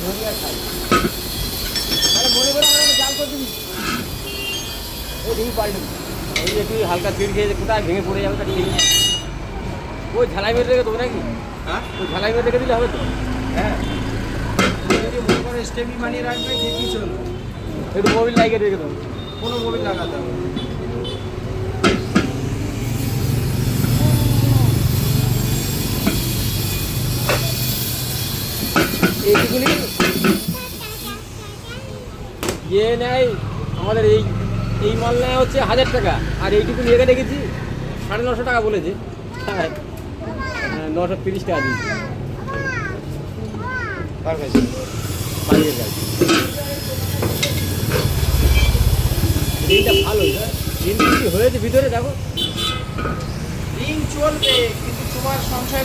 ধরিয়া খাই তাহলে মনে করে আমরা জাল করে দিবি ওই দিবি পাল্টে ওই একটু হালকা ফিট খেয়ে কোথায় ভেঙে পড়ে যাবে তার ঠিক নেই ওই ঝালাই মেরে রেখে দেবো নাকি হ্যাঁ ওই ঝালাই মেরে রেখে দিলে হবে তো হ্যাঁ যদি মনে করে স্টেপি মানিয়ে রাখবে ঠিকই চলবে একটু মোবিল লাগিয়ে রেখে দেবো কোনো মোবিল লাগাতে হবে এইগুলি ইয়ে নেয় আমাদের এই মাল নেয় হচ্ছে 1000 টাকা আর এইটুকু নিয়ে রেখেছি 950 টাকা বলেছে হ্যাঁ 930 টাকা দিয়েছি কার কাছে বাড়ির কাছে রিংটা ভালো রিং কি হয়েছে ভিতরে দেখো রিং চলবে কিন্তু তোমার সংসার